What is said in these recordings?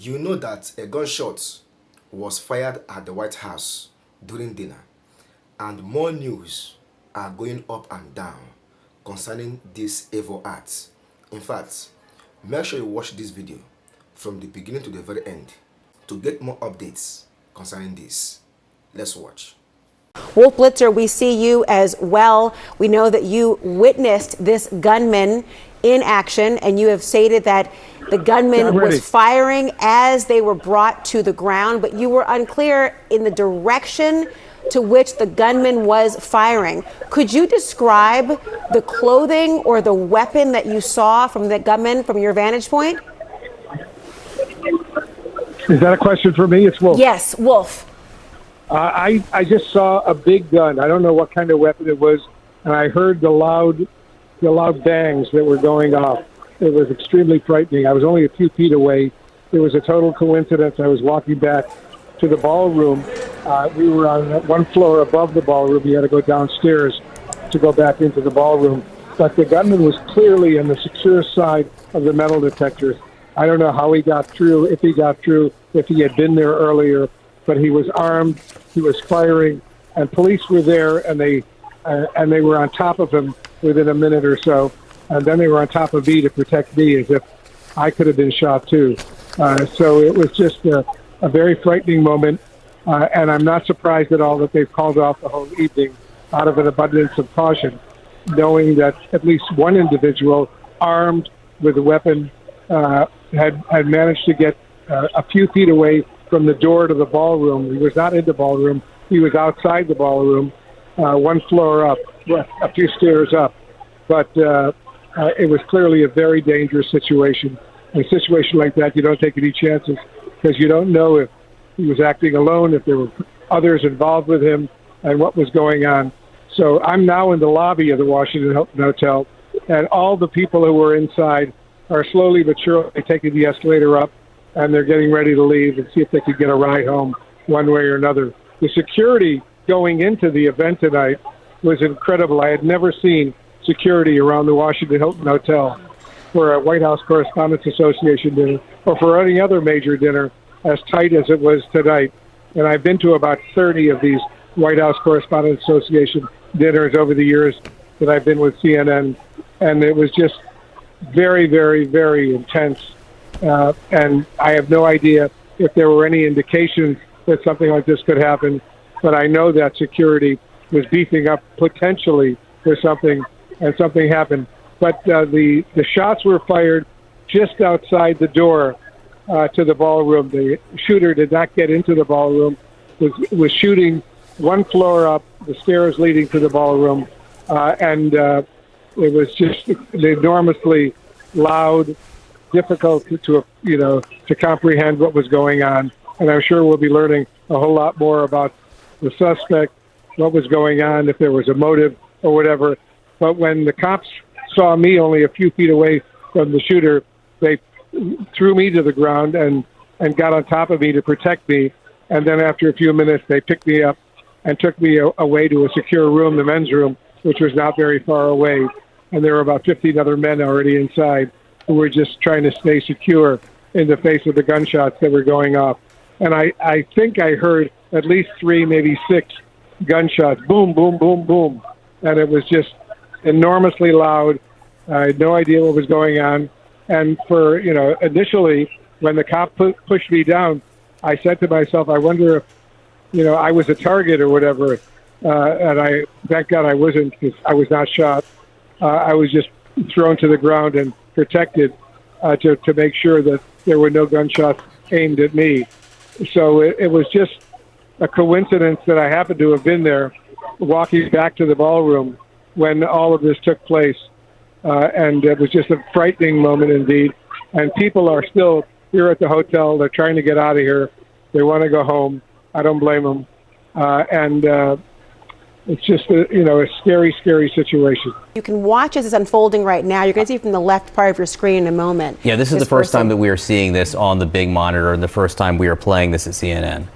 You know that a gunshot was fired at the White House during dinner, and more news are going up and down concerning this evil act. In fact, make sure you watch this video from the beginning to the very end to get more updates concerning this. Let's watch. Wolf Blitzer, we see you as well. We know that you witnessed this gunman in action, and you have stated that the gunman was firing as they were brought to the ground, but you were unclear in the direction to which the gunman was firing. Could you describe the clothing or the weapon that you saw from the gunman from your vantage point? Is that a question for me? It's Wolf. Yes, Wolf. I just saw a big gun. I don't know what kind of weapon it was, and I heard the loud bangs that were going off. It was extremely frightening. I was only a few feet away. It was a total coincidence. I was walking back to the ballroom. We were on one floor above the ballroom. You had to go downstairs to go back into the ballroom. But the gunman was clearly on the secure side of the metal detectors. I don't know how he got through, if he got through, if he had been there earlier, but he was armed, he was firing, and police were there, and they were on top of him within a minute or so, and then they were on top of me to protect me as if I could have been shot too. So it was just a very frightening moment, and I'm not surprised at all that they've called off the whole evening out of an abundance of caution, knowing that at least one individual armed with a weapon had managed to get a few feet away from the door to the ballroom. He was not in the ballroom. He was outside the ballroom, one floor up, a few stairs up. But it was clearly a very dangerous situation. In a situation like that, you don't take any chances because you don't know if he was acting alone, if there were others involved with him, and what was going on. So I'm now in the lobby of the Washington Hilton Hotel, and all the people who were inside are slowly but surely taking the escalator up, and they're getting ready to leave and see if they could get a ride home one way or another. The security going into the event tonight was incredible. I had never seen security around the Washington Hilton Hotel for a White House Correspondents Association dinner or for any other major dinner as tight as it was tonight. And I've been to about 30 of these White House Correspondents Association dinners over the years that I've been with CNN, and it was just very, very, very intense. And I have no idea if there were any indications that something like this could happen, but I know that security was beefing up potentially for something, and something happened. But the shots were fired just outside the door to the ballroom. The shooter did not get into the ballroom, was shooting one floor up, the stairs leading to the ballroom, and it was just enormously loud, difficult to comprehend what was going on. And I'm sure we'll be learning a whole lot more about the suspect, what was going on, if there was a motive or whatever. But when the cops saw me only a few feet away from the shooter, they threw me to the ground and got on top of me to protect me. And then after a few minutes, they picked me up and took me away to a secure room, the men's room, which was not very far away. And there were about 15 other men already inside who were just trying to stay secure in the face of the gunshots that were going off. And I think I heard at least 3, maybe 6 gunshots, boom, boom, boom, boom. And it was just enormously loud. I had no idea what was going on. And for, initially, when the cop pushed me down, I said to myself, I wonder if, I was a target or whatever. And thank God I wasn't, because I was not shot. I was just thrown to the ground and protected to make sure that there were no gunshots aimed at me. So it was just a coincidence that I happened to have been there walking back to the ballroom when all of this took place. And it was just a frightening moment indeed. And people are still here at the hotel. They're trying to get out of here. They want to go home. I don't blame them. It's just a scary, scary situation. You can watch as it's unfolding right now. You're going to see from the left part of your screen in a moment. Yeah, this is the first time that we are seeing this on the big monitor, and the first time we are playing this at CNN.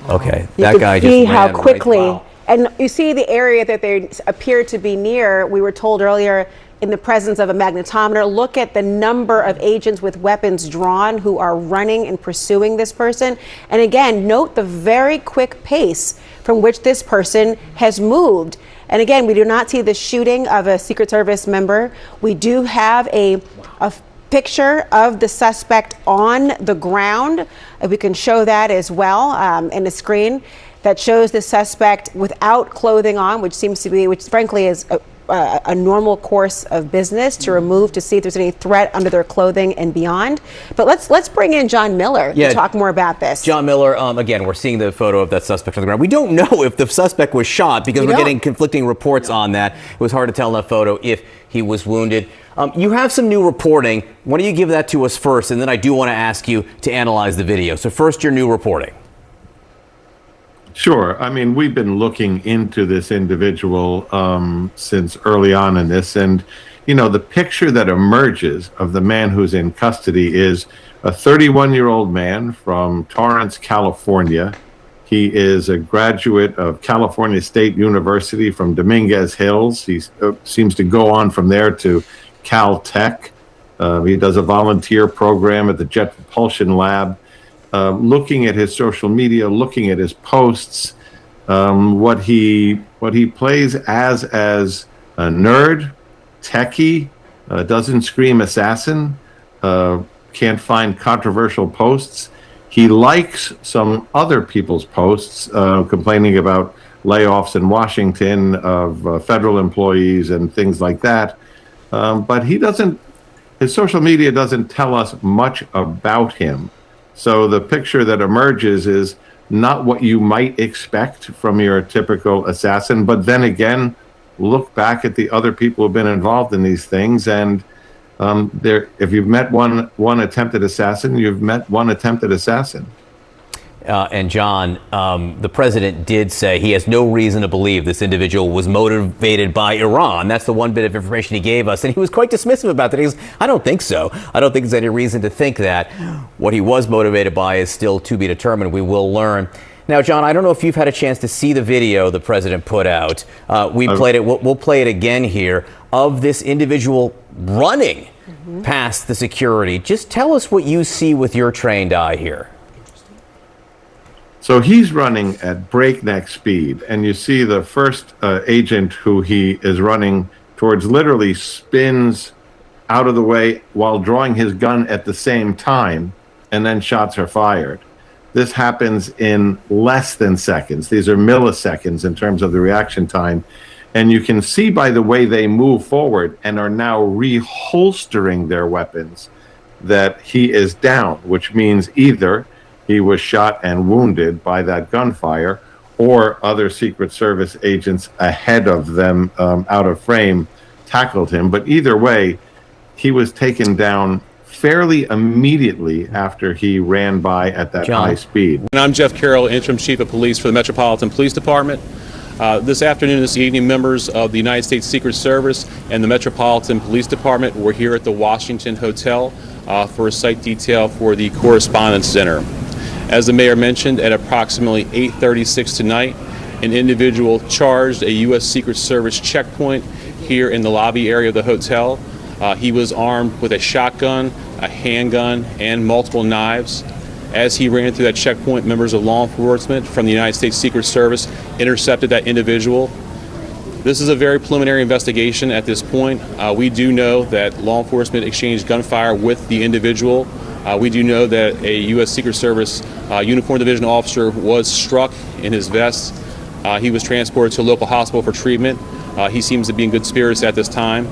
Okay, that guy just see ran how quickly. Right. Wow. And you see the area that they appear to be near. We were told earlier in the presence of a magnetometer. Look at the number of agents with weapons drawn who are running and pursuing this person. And again, note the very quick pace from which this person has moved. And again, we do not see the shooting of a Secret Service member. We do have a picture of the suspect on the ground. We can show that as well in the screen that shows the suspect without clothing on, which frankly is a normal course of business to remove to see if there's any threat under their clothing and beyond. But let's bring in John Miller to talk more about this. John Miller, again, we're seeing the photo of that suspect on the ground. We don't know if the suspect was shot because we're getting conflicting reports on that. It was hard to tell in that photo if he was wounded. You have some new reporting. Why don't you give that to us first, and then I do want to ask you to analyze the video. So first, your new reporting. Sure. I mean, we've been looking into this individual since early on in this. And, you know, the picture that emerges of the man who's in custody is a 31-year-old man from Torrance, California. He is a graduate of California State University from Dominguez Hills. He seems to go on from there to Caltech. He does a volunteer program at the Jet Propulsion Lab. Looking at his social media, looking at his posts, what he plays as a nerd, techie, doesn't scream assassin, can't find controversial posts. He likes some other people's posts, complaining about layoffs in Washington of federal employees and things like that. But his social media doesn't tell us much about him. So the picture that emerges is not what you might expect from your typical assassin. But then again, look back at the other people who've been involved in these things. And if you've met one attempted assassin, you've met one attempted assassin. And John, the president did say he has no reason to believe this individual was motivated by Iran. That's the one bit of information he gave us. And he was quite dismissive about that. He goes, I don't think so. I don't think there's any reason to think that. What he was motivated by is still to be determined. We will learn. Now, John, I don't know if you've had a chance to see the video the president put out. We played it. We'll play it again here of this individual running past the security. Just tell us what you see with your trained eye here. So he's running at breakneck speed, and you see the first agent who he is running towards literally spins out of the way while drawing his gun at the same time, and then shots are fired. This happens in less than seconds. These are milliseconds in terms of the reaction time. And you can see by the way they move forward and are now reholstering their weapons that he is down, which means either he was shot and wounded by that gunfire, or other Secret Service agents ahead of them out of frame tackled him. But either way, he was taken down fairly immediately after he ran by at that high speed. And I'm Jeff Carroll, Interim Chief of Police for the Metropolitan Police Department. This afternoon, this evening, members of the United States Secret Service and the Metropolitan Police Department were here at the Washington Hotel for a site detail for the Correspondent Center. As the mayor mentioned, at approximately 8:36 tonight, an individual charged a U.S. Secret Service checkpoint here in the lobby area of the hotel. He was armed with a shotgun, a handgun, and multiple knives. As he ran through that checkpoint, members of law enforcement from the United States Secret Service intercepted that individual. This is a very preliminary investigation at this point. We do know that law enforcement exchanged gunfire with the individual. We do know that a U.S. Secret Service uniformed division officer was struck in his vest. He was transported to a local hospital for treatment. He seems to be in good spirits at this time.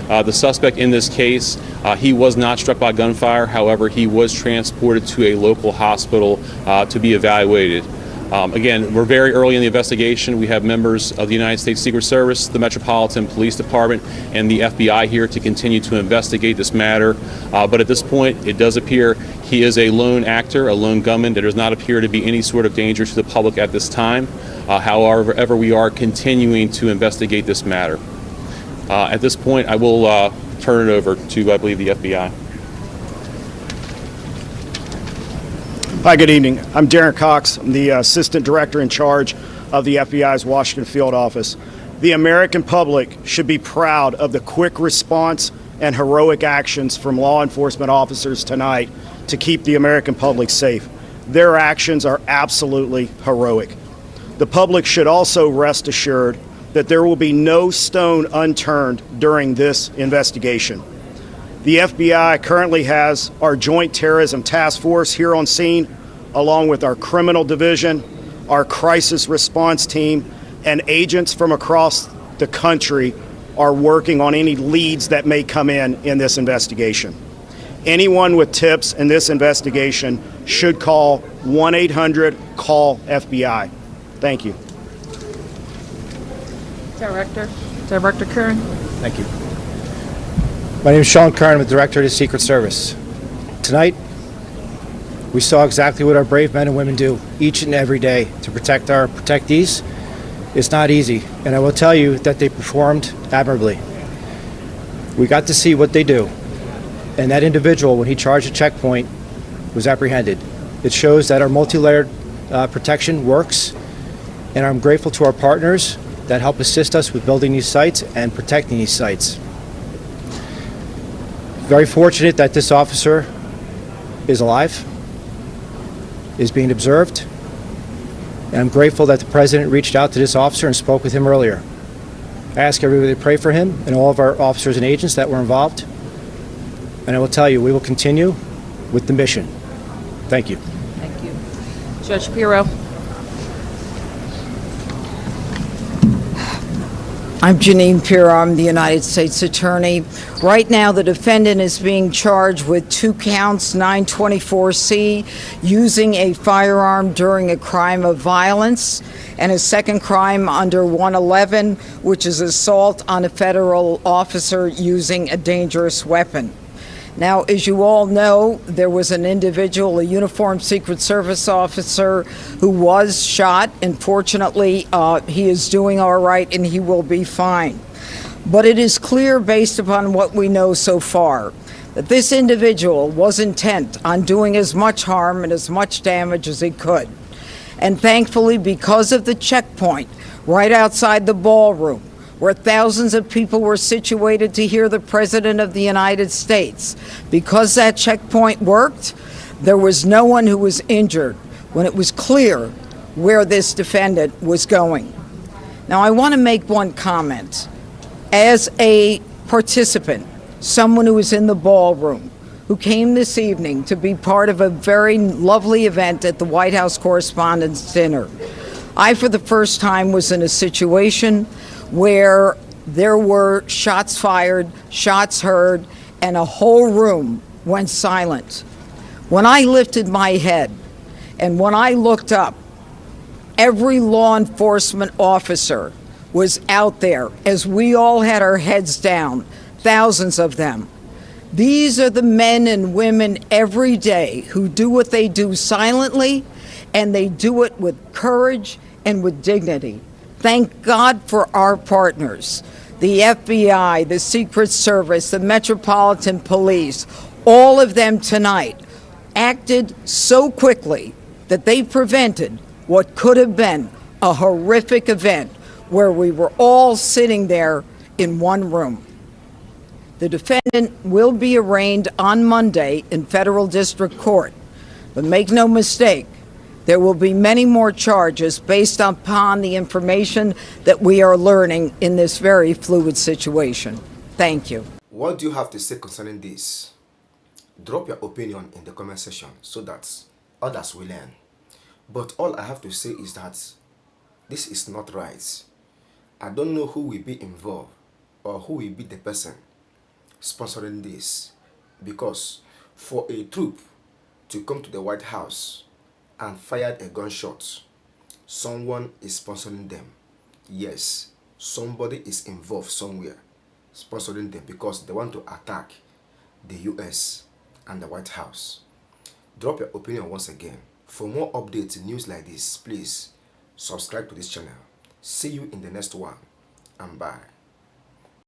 The suspect in this case, he was not struck by gunfire. However, he was transported to a local hospital to be evaluated. Again, we're very early in the investigation. We have members of the United States Secret Service, the Metropolitan Police Department, and the FBI here to continue to investigate this matter. But at this point, it does appear he is a lone actor, a lone gunman. There does not appear to be any sort of danger to the public at this time. However, we are continuing to investigate this matter. At this point, I will turn it over to, I believe, the FBI. Hi, good evening. I'm Darren Cox. I'm the Assistant Director in charge of the FBI's Washington Field Office. The American public should be proud of the quick response and heroic actions from law enforcement officers tonight to keep the American public safe. Their actions are absolutely heroic. The public should also rest assured that there will be no stone unturned during this investigation. The FBI currently has our Joint Terrorism Task Force here on scene, along with our criminal division, our crisis response team, and agents from across the country are working on any leads that may come in this investigation. Anyone with tips in this investigation should call 1-800-CALL-FBI. Thank you. Director Curran. Thank you. My name is Sean Curran. I'm the Director of the Secret Service. Tonight, we saw exactly what our brave men and women do each and every day to protect our protectees. It's not easy, and I will tell you that they performed admirably. We got to see what they do, and that individual, when he charged a checkpoint, was apprehended. It shows that our multi-layered protection works, and I'm grateful to our partners that help assist us with building these sites and protecting these sites. Very fortunate that this officer is alive, is being observed, and I'm grateful that the President reached out to this officer and spoke with him earlier. I ask everybody to pray for him and all of our officers and agents that were involved, and I will tell you, we will continue with the mission. Thank you. Thank you. Judge Pirro. I'm Janine Pirro. I'm the United States Attorney. Right now, the defendant is being charged with 2 counts, 924C, using a firearm during a crime of violence, and a second crime under 111, which is assault on a federal officer using a dangerous weapon. Now, as you all know, there was an individual, a uniformed Secret Service officer, who was shot. And fortunately, he is doing all right and he will be fine. But it is clear, based upon what we know so far, that this individual was intent on doing as much harm and as much damage as he could. And thankfully, because of the checkpoint right outside the ballroom, where thousands of people were situated to hear the President of the United States, because that checkpoint worked, there was no one who was injured when it was clear where this defendant was going. Now, I want to make one comment. As a participant, someone who was in the ballroom, who came this evening to be part of a very lovely event at the White House Correspondents' Dinner, I, for the first time, was in a situation where there were shots fired, shots heard, and a whole room went silent. When I lifted my head and when I looked up, every law enforcement officer was out there as we all had our heads down, thousands of them. These are the men and women every day who do what they do silently, and they do it with courage and with dignity. Thank God for our partners, the FBI, the Secret Service, the Metropolitan Police. All of them tonight acted so quickly that they prevented what could have been a horrific event where we were all sitting there in one room. The defendant will be arraigned on Monday in federal district court, but make no mistake, there will be many more charges based upon the information that we are learning in this very fluid situation. Thank you. What do you have to say concerning this? Drop your opinion in the comment section so that others will learn. But all I have to say is that this is not right. I don't know who will be involved or who will be the person sponsoring this, because for a troop to come to the White House and fired a gunshot, someone is sponsoring them. Yes, somebody is involved somewhere sponsoring them because they want to attack the US and the White House. Drop your opinion once again. For more updates and news like this, please subscribe to this channel. See you in the next one, and bye.